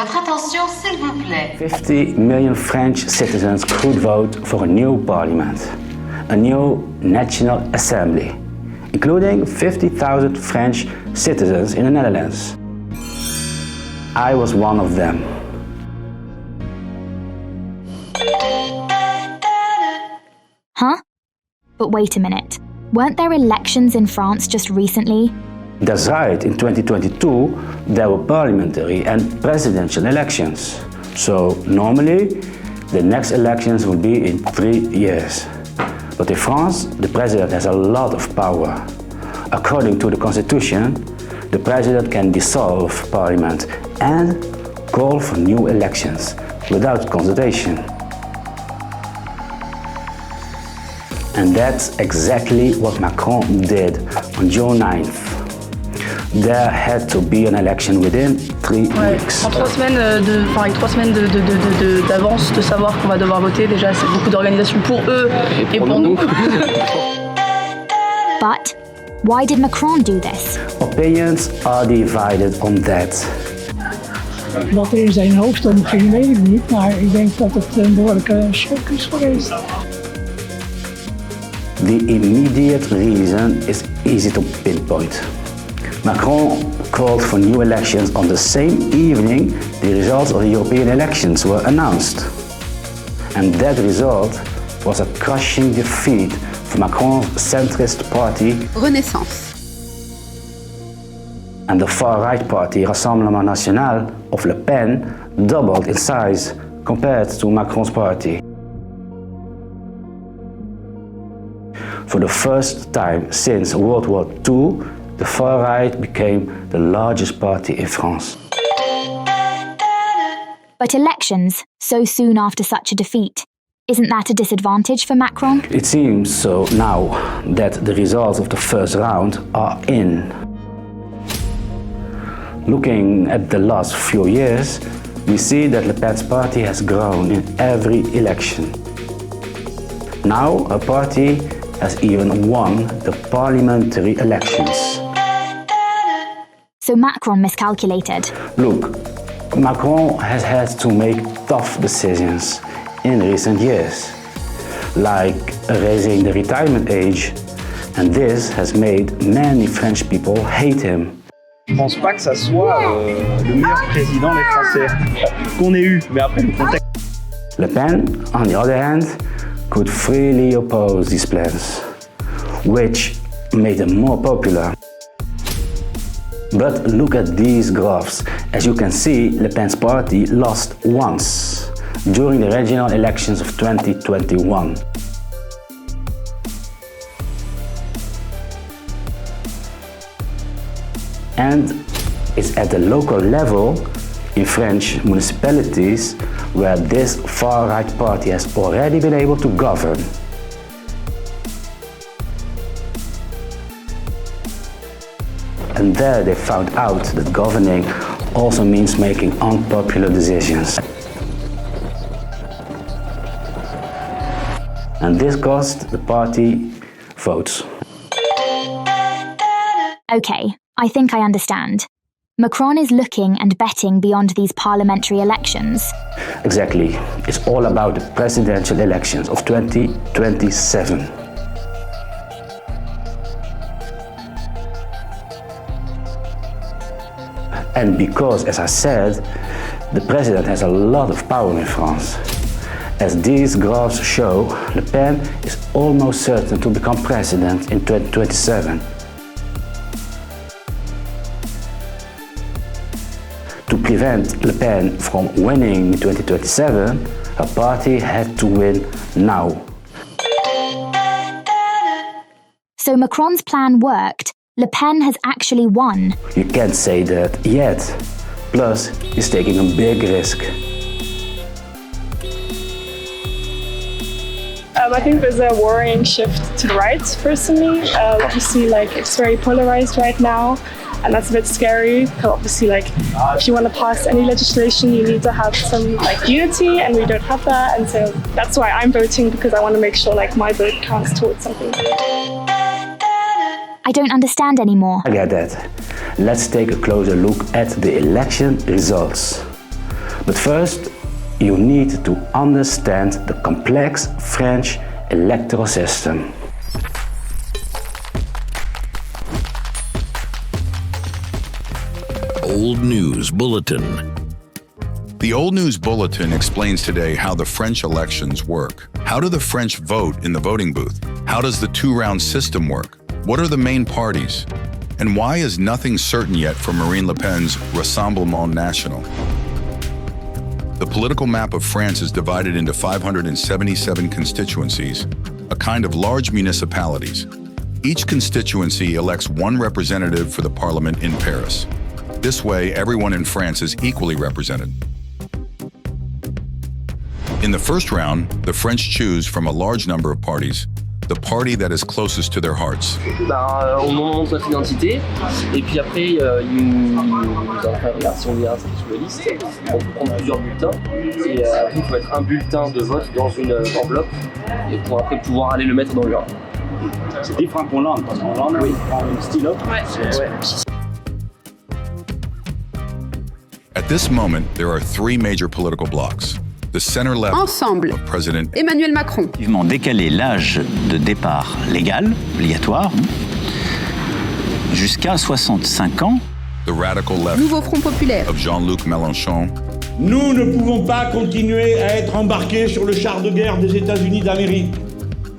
Votre attention, s'il vous plaît. 50 million French citizens could vote for a new parliament, a new National Assembly, including 50,000 French citizens in the Netherlands. I was one of them. Huh? But wait a minute. Weren't there elections in France just recently? That's right, in 2022 there were parliamentary and presidential elections. So normally the next elections will be in 3 years. But in France, the president has a lot of power. According to the constitution, the president can dissolve parliament and call for new elections without consultation. And that's exactly what Macron did on June 9th. There had to be an election within 3 weeks. En 3 semaines avec 3 semaines d'avance de savoir qu'on va devoir voter, déjà c'est beaucoup d'organisation pour eux et pour nous. But why did Macron do this? Opinions are divided on that. Wat er in zijn hoofd omging, weet ik niet, maar ik denk dat het een behoorlijke shock is geweest. The immediate reason is easy to pinpoint. Macron called for new elections on the same evening the results of the European elections were announced. And that result was a crushing defeat for Macron's centrist party Renaissance. And the far-right party Rassemblement National of Le Pen doubled in size compared to Macron's party. For the first time since World War II, the far-right became the largest party in France. But elections, so soon after such a defeat, isn't that a disadvantage for Macron? It seems so now that the results of the first round are in. Looking at the last few years, we see that Le Pen's party has grown in every election. Now, her party has even won the parliamentary elections. So Macron miscalculated. Look, Macron has had to make tough decisions in recent years, like raising the retirement age, and this has made many French people hate him. Je pense pas que ça soit le meilleur président des Français qu'on ait eu, mais après le contexte. Le Pen, on the other hand, could freely oppose these plans, which made them more popular. But look at these graphs. As you can see, Le Pen's party lost once during the regional elections of 2021. And it's at the local level in French municipalities where this far-right party has already been able to govern. And there they found out that governing also means making unpopular decisions. And this cost the party votes. Okay, I think I understand. Macron is looking and betting beyond these parliamentary elections. Exactly. It's all about the presidential elections of 2027. And because, as I said, the president has a lot of power in France. As these graphs show, Le Pen is almost certain to become president in 2027. To prevent Le Pen from winning in 2027, her party had to win now. So Macron's plan worked. Le Pen has actually won. You can't say that yet. Plus, he's taking a big risk. I think there's a worrying shift to the right, personally. Obviously, it's very polarized right now, and that's a bit scary. Because obviously, if you want to pass any legislation, you need to have some unity, and we don't have that. And so that's why I'm voting, because I want to make sure my vote counts towards something. I don't understand anymore. I get that. Let's take a closer look at the election results. But first, you need to understand the complex French electoral system. Old News Bulletin. The Old News Bulletin explains today how the French elections work. How do the French vote in the voting booth? How does the two-round system work? What are the main parties? And why is nothing certain yet for Marine Le Pen's Rassemblement National? The political map of France is divided into 577 constituencies, a kind of large municipalities. Each constituency elects one representative for the parliament in Paris. This way, everyone in France is equally represented. In the first round, the French choose from a large number of parties the party that is closest to their hearts. On montre notre identité, et puis après, si on est inscrit sur les listes, on peut prendre plusieurs bulletins, et après, il faut mettre un bulletin de vote dans une enveloppe, et pour après pouvoir aller le mettre dans l'urne. C'est différent pour l'Inde, parce qu'en Hollande, oui, on prend un stylo. At this moment, there are three major political blocs. The center-left Ensemble, of President Emmanuel Macron. Décaler l'âge de départ légal, obligatoire, jusqu'à 65 ans. The radical left Nouveau Front Populaire. of Jean-Luc Mélenchon. Nous ne pouvons pas continuer à être embarqués sur le char de guerre des États-Unis d'Amérique.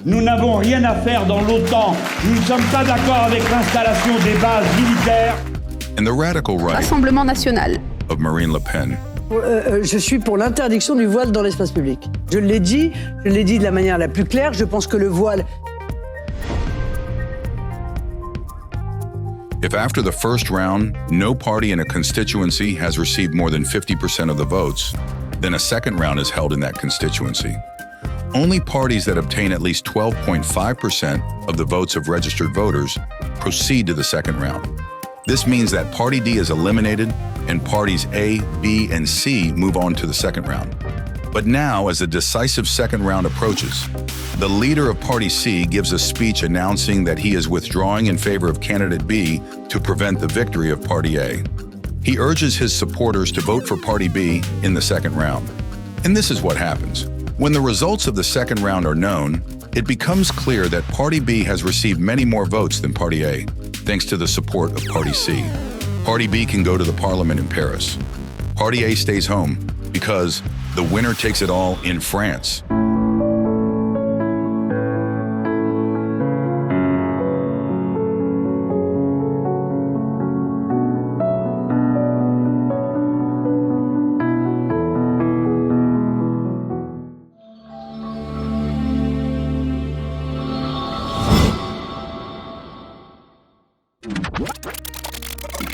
Nous n'avons rien à faire dans l'OTAN. Nous ne sommes pas d'accord avec l'installation des bases militaires. And the radical right Rassemblement National. of Marine Le Pen. Je suis pour l'interdiction du voile dans l'espace public. Je l'ai dit de la manière la plus claire. Je pense que le voile... If after the first round, no party in a constituency has received more than 50% of the votes, then a second round is held in that constituency. Only parties that obtain at least 12.5% of the votes of registered voters proceed to the second round. This means that Party D is eliminated and parties A, B, and C move on to the second round. But now, as the decisive second round approaches, the leader of Party C gives a speech announcing that he is withdrawing in favor of candidate B to prevent the victory of Party A. He urges his supporters to vote for Party B in the second round. And this is what happens. When the results of the second round are known, it becomes clear that Party B has received many more votes than Party A, thanks to the support of Party C. Party B can go to the parliament in Paris. Party A stays home because the winner takes it all in France.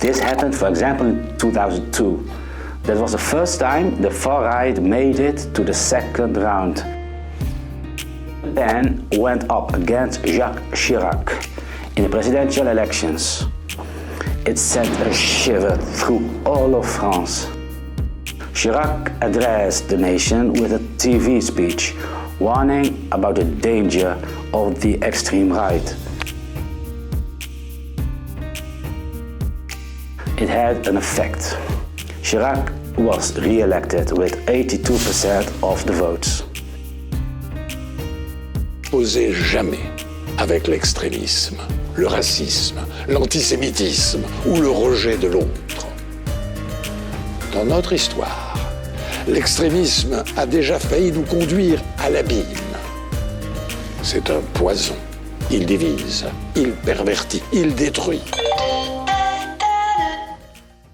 This happened, for example, in 2002. That was the first time the far right made it to the second round. Le Pen went up against Jacques Chirac in the presidential elections. It sent a shiver through all of France. Chirac addressed the nation with a TV speech warning about the danger of the extreme right. It had an effect. Chirac was re-elected with 82% of the votes. Posez jamais avec l'extrémisme, le racisme, l'antisémitisme ou le rejet de l'autre. Dans notre histoire, l'extrémisme a déjà failli nous conduire à l'abîme. C'est un poison. Il divise, il pervertit, il détruit.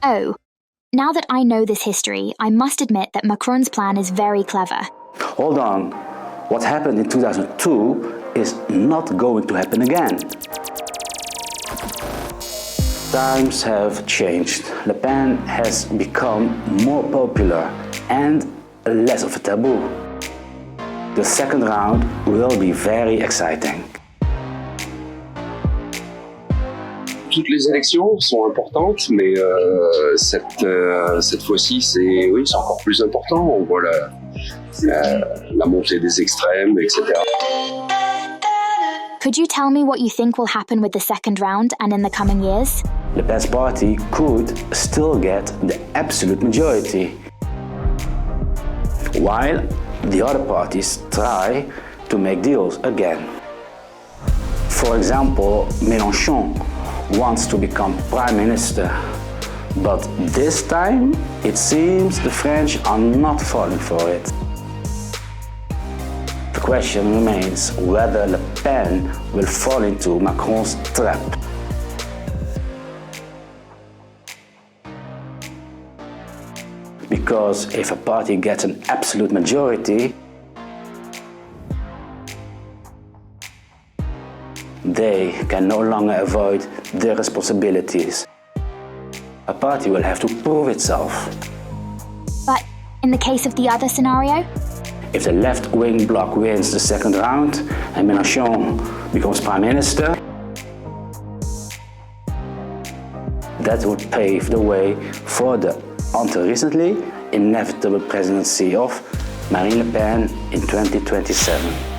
Oh, now that I know this history, I must admit that Macron's plan is very clever. Hold on. What happened in 2002 is not going to happen again. Times have changed. Le Pen has become more popular and less of a taboo. The second round will be very exciting. Toutes les élections sont importantes, mais cette fois-ci, c'est encore plus important. On voit la montée des extrêmes, etc. Could you tell me what you think will happen with the second round and in the coming years? Le Pen's party could still get the absolute majority. while the other parties try to make deals again. For example, Mélenchon wants to become prime minister, but this time it seems the French are not falling for it. The question remains whether Le Pen will fall into Macron's trap. Because if a party gets an absolute majority, they can no longer avoid their responsibilities. A party will have to prove itself. But in the case of the other scenario? If the left-wing bloc wins the second round and Mélenchon becomes prime minister, that would pave the way for the, until recently, inevitable presidency of Marine Le Pen in 2027.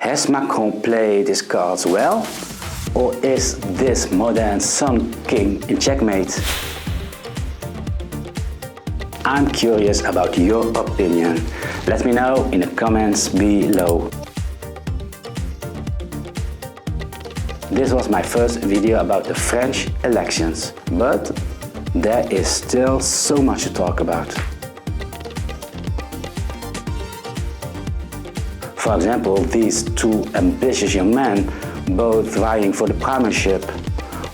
Has Macron played his cards well, or is this modern Sun King in checkmate? I'm curious about your opinion. Let me know in the comments below. This was my first video about the French elections, but there is still so much to talk about. For example, these two ambitious young men, both vying for the premiership.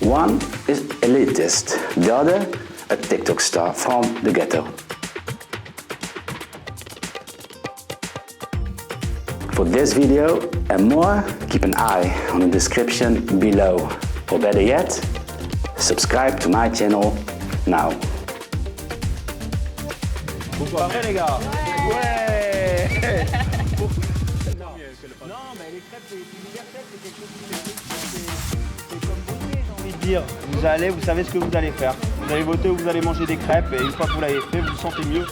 One is elitist, the other a TikTok star from the ghetto. For this video and more, keep an eye on the description below. Or better yet, subscribe to my channel now. les gars. Ouais. Non, mais les crêpes, c'est universel, c'est quelque chose qui c'est comme voter, j'ai envie de dire. Vous savez ce que vous allez faire. Vous allez voter ou vous allez manger des crêpes et une fois que vous l'avez fait, vous vous sentez mieux.